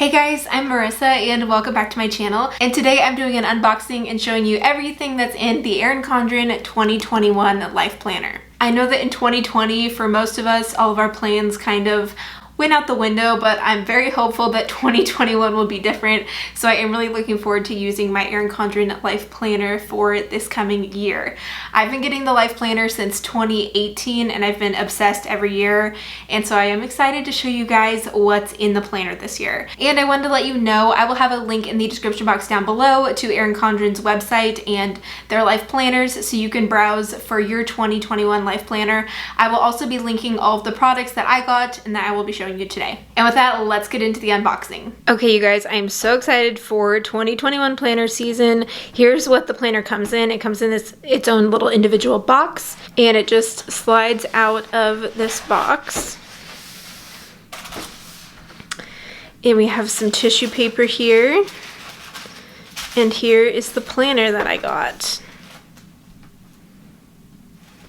Hey guys, I'm Marissa and welcome back to my channel. And today I'm doing an unboxing and showing you everything that's in the Erin Condren 2021 Life Planner. I know that in 2020, for most of us, all of our plans kind of went out the window, but I'm very hopeful that 2021 will be different. So I am really looking forward to using my Erin Condren Life Planner for this coming year. I've been getting the Life Planner since 2018 and I've been obsessed every year. And so I am excited to show you guys what's in the planner this year. And I wanted to let you know, I will have a link in the description box down below to Erin Condren's website and their Life Planners so you can browse for your 2021 Life Planner. I will also be linking all of the products that I got and that I will be showing you today. And with that, let's get into the unboxing. Okay, you guys, I'm so excited for 2021 planner season. Here's what the planner comes in. It comes in its own little individual box, and it just slides out of this box. And we have some tissue paper here. And here is the planner that I got.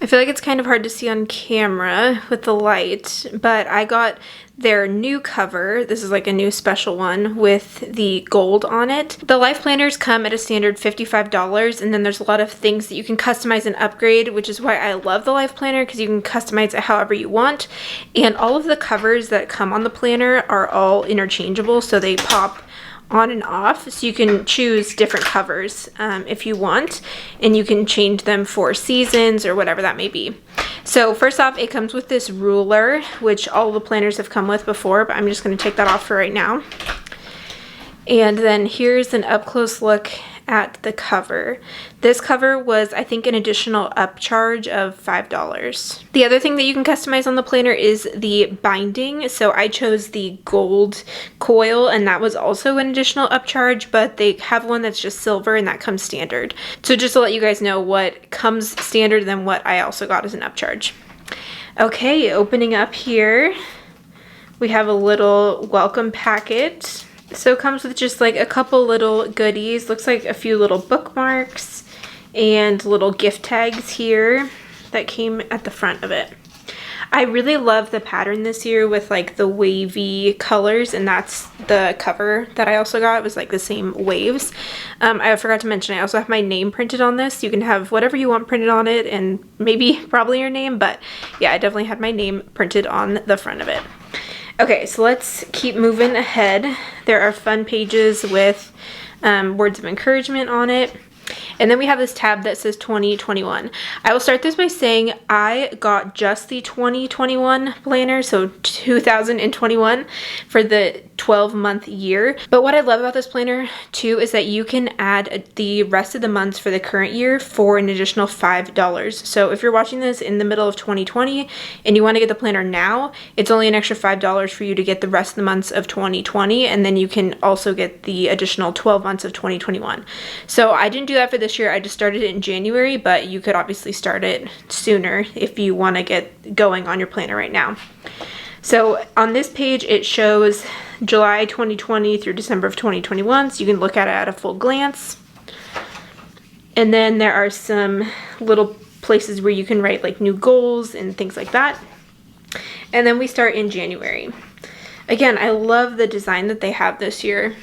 I feel like it's kind of hard to see on camera with the light, but I got their new cover. This is like a new special one with the gold on it. The Life Planners come at a standard $55, and then there's a lot of things that you can customize and upgrade, which is why I love the Life Planner, because you can customize it however you want. And all of the covers that come on the planner are all interchangeable, so they pop on and off, so you can choose different covers if you want, and you can change them for seasons or whatever that may be. So first off, it comes with this ruler, which all the planners have come with before, but I'm just going to take that off for right now. And then here's an up-close look at the cover. This cover was, I think, an additional upcharge of $5. The other thing that you can customize on the planner is the binding. So I chose the gold coil, and that was also an additional upcharge, but they have one that's just silver and that comes standard. So just to let you guys know what comes standard, then what I also got as an upcharge. Okay, opening up here, we have a little welcome packet. So it comes with just like a couple little goodies. Looks like a few little bookmarks and little gift tags here that came at the front of it. I really love the pattern this year with like the wavy colors, and that's the cover that I also got. It was like the same waves. I forgot to mention I also have my name printed on this. You can have whatever you want printed on it, and maybe probably your name, but yeah, I definitely had my name printed on the front of it. Okay, so let's keep moving ahead. There are fun pages with words of encouragement on it. And then we have this tab that says 2021. I will start this by saying I got just the 2021 planner, so 2021 for the 12-month year. But what I love about this planner too is that you can add the rest of the months for the current year for an additional $5. So if you're watching this in the middle of 2020 and you want to get the planner now, it's only an extra $5 for you to get the rest of the months of 2020, and then you can also get the additional 12 months of 2021. So I didn't do that for this year. I just started it in January, but you could obviously start it sooner if you want to get going on your planner right now. So on this page, it shows July 2020 through December of 2021, so you can look at it at a full glance. And then there are some little places where you can write like new goals and things like that. And then we start in January. Again, I love the design that they have this year.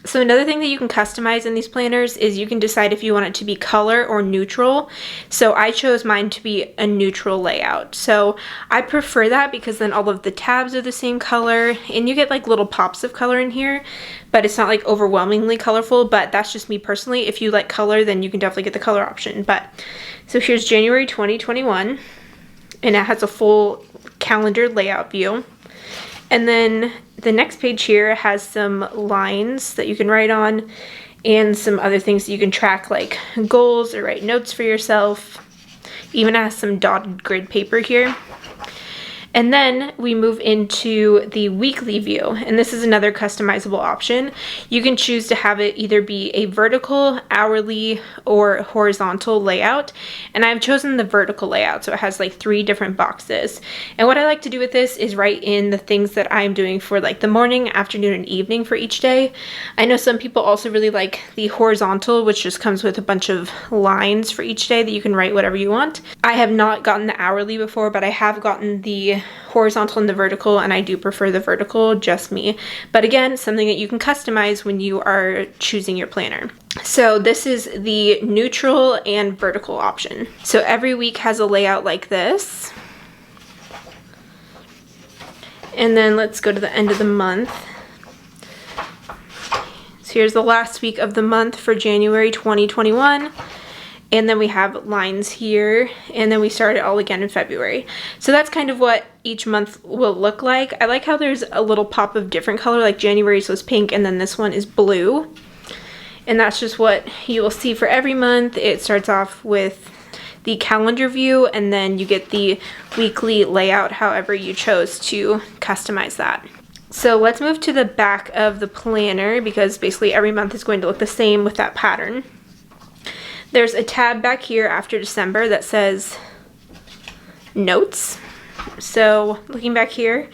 So another thing that you can customize in these planners is you can decide if you want it to be color or neutral. So I chose mine to be a neutral layout. So I prefer that because then all of the tabs are the same color and you get like little pops of color in here, but it's not like overwhelmingly colorful, but that's just me personally. If you like color, then you can definitely get the color option. But so here's January 2021 and it has a full calendar layout view. And then the next page here has some lines that you can write on and some other things that you can track, like goals or write notes for yourself. Even has some dotted grid paper here. And then we move into the weekly view, and this is another customizable option. You can choose to have it either be a vertical, hourly, or horizontal layout, and I've chosen the vertical layout, so it has like 3 different boxes. And what I like to do with this is write in the things that I'm doing for like the morning, afternoon, and evening for each day. I know some people also really like the horizontal, which just comes with a bunch of lines for each day that you can write whatever you want. I have not gotten the hourly before, but I have gotten the the horizontal and the vertical, and I do prefer the vertical, just me. But again, something that you can customize when you are choosing your planner. So this is the neutral and vertical option. So every week has a layout like this. And then let's go to the end of the month. So here's the last week of the month for January 2021. And then we have lines here, and then we start it all again in February. So that's kind of what each month will look like. I like how there's a little pop of different color, like January's was pink, and then this one is blue. And that's just what you will see for every month. It starts off with the calendar view, and then you get the weekly layout however you chose to customize that. So let's move to the back of the planner, because basically every month is going to look the same with that pattern. There's a tab back here after December that says notes. So looking back here,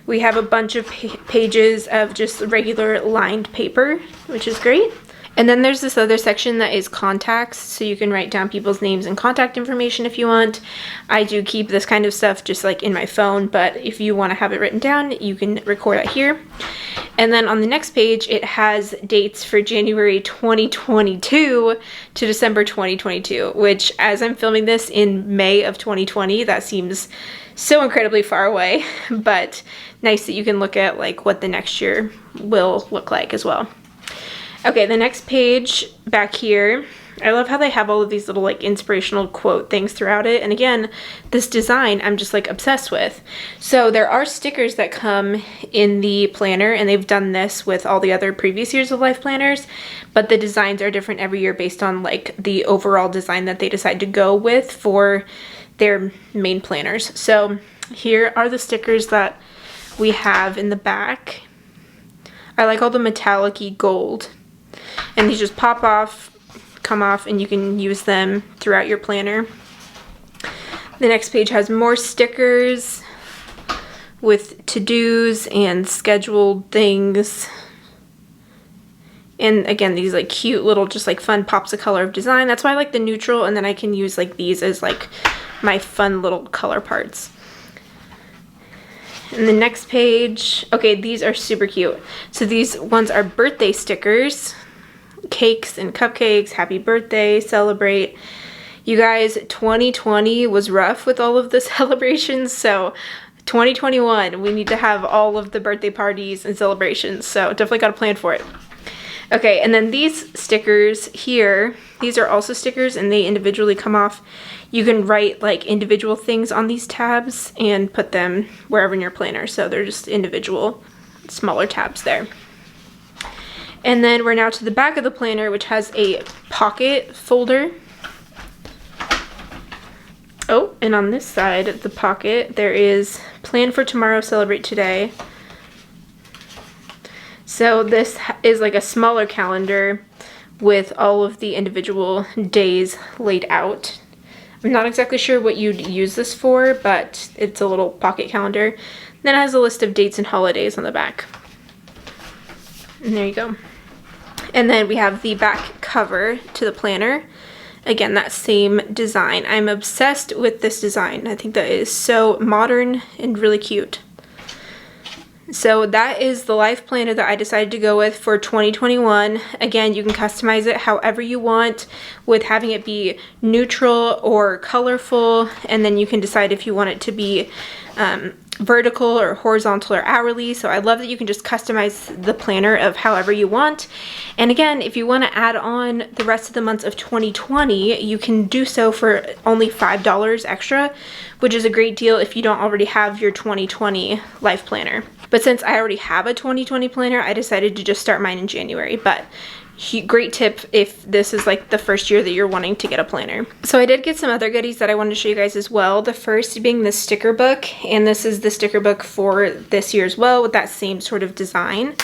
we have a bunch of pages of just regular lined paper, which is great. And then there's this other section that is contacts, so you can write down people's names and contact information if you want. I do keep this kind of stuff just like in my phone, but if you want to have it written down, you can record it here. And then on the next page, it has dates for January 2022 to December 2022, which as I'm filming this in May of 2020, that seems so incredibly far away, but nice that you can look at like what the next year will look like as well. Okay, the next page back here, I love how they have all of these little like inspirational quote things throughout it. And again, this design I'm just like obsessed with. So there are stickers that come in the planner, and they've done this with all the other previous years of life planners, but the designs are different every year based on like the overall design that they decide to go with for their main planners. So here are the stickers that we have in the back. I like all the metallic-y gold. And these just pop off, come off, and you can use them throughout your planner. The next page has more stickers with to-dos and scheduled things. And again, these like cute little just like fun pops of color of design. That's why I like the neutral, and then I can use like these as like my fun little color parts. And the next page, okay, these are super cute. So these ones are birthday stickers. Cakes and cupcakes, happy birthday, celebrate. You guys, 2020 was rough with all of the celebrations, so 2021, we need to have all of the birthday parties and celebrations, so definitely got to plan for it. Okay, and then these stickers here, these are also stickers, and they individually come off. You can write like individual things on these tabs and put them wherever in your planner, so they're just individual smaller tabs there. And then we're now to the back of the planner, which has a pocket folder. Oh, and on this side of the pocket, there is plan for tomorrow, celebrate today. So this is like a smaller calendar with all of the individual days laid out. I'm not exactly sure what you'd use this for, but it's a little pocket calendar. Then it has a list of dates and holidays on the back. And there you go. And then we have the back cover to the planner. Again, that same design. I'm obsessed with this design. I think that is so modern and really cute. So that is the life planner that I decided to go with for 2021. Again, you can customize it however you want, with having it be neutral or colorful, and then you can decide if you want it to be vertical or horizontal or hourly. So I love that you can just customize the planner of however you want. And again, if you want to add on the rest of the months of 2020, you can do so for only $5 extra, which is a great deal if you don't already have your 2020 life planner. But since I already have a 2020 planner, I decided to just start mine in January. But great tip if this is like the first year that you're wanting to get a planner. So I did get some other goodies that I wanted to show you guys as well. The first being the sticker book, and this is the sticker book for this year as well, with that same sort of design.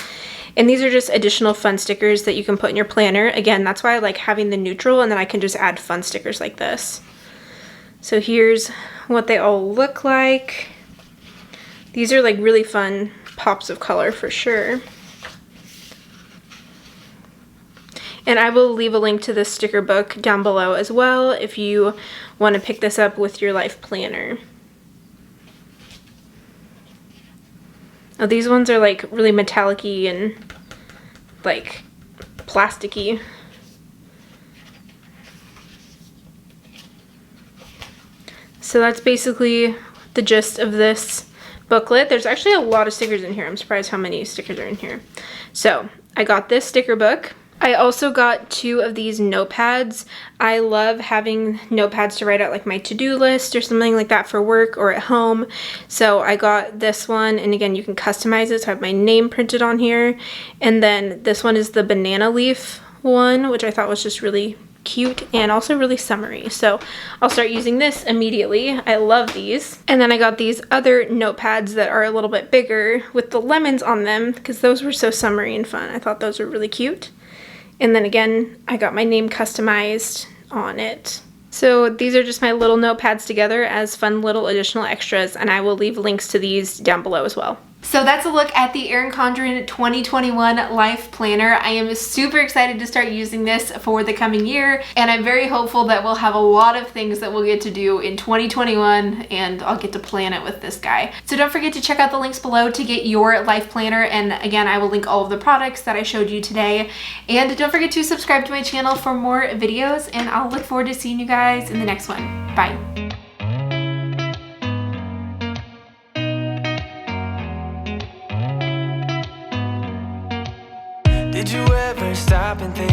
And these are just additional fun stickers that you can put in your planner. Again, that's why I like having the neutral, and then I can just add fun stickers like this. So here's what they all look like. These are like really fun pops of color for sure. And I will leave a link to this sticker book down below as well if you want to pick this up with your life planner. Now these ones are like really metallic-y and like plasticky. So that's basically the gist of this booklet. There's actually a lot of stickers in here. I'm surprised how many stickers are in here. So I got this sticker book. I also got 2 of these notepads. I love having notepads to write out like my to-do list or something like that for work or at home. So I got this one, and again, you can customize it. So I have my name printed on here. And then this one is the banana leaf one, which I thought was just really cute and also really summery. So I'll start using this immediately. I love these. And then I got these other notepads that are a little bit bigger with the lemons on them because those were so summery and fun. I thought those were really cute. And then again, I got my name customized on it. So these are just my little notepads together as fun little additional extras, and I will leave links to these down below as well. So that's a look at the Erin Condren 2021 Life Planner. I am super excited to start using this for the coming year, and I'm very hopeful that we'll have a lot of things that we'll get to do in 2021, and I'll get to plan it with this guy. So don't forget to check out the links below to get your Life Planner, and again, I will link all of the products that I showed you today. And don't forget to subscribe to my channel for more videos, and I'll look forward to seeing you guys in the next one. Bye. Did you ever stop and think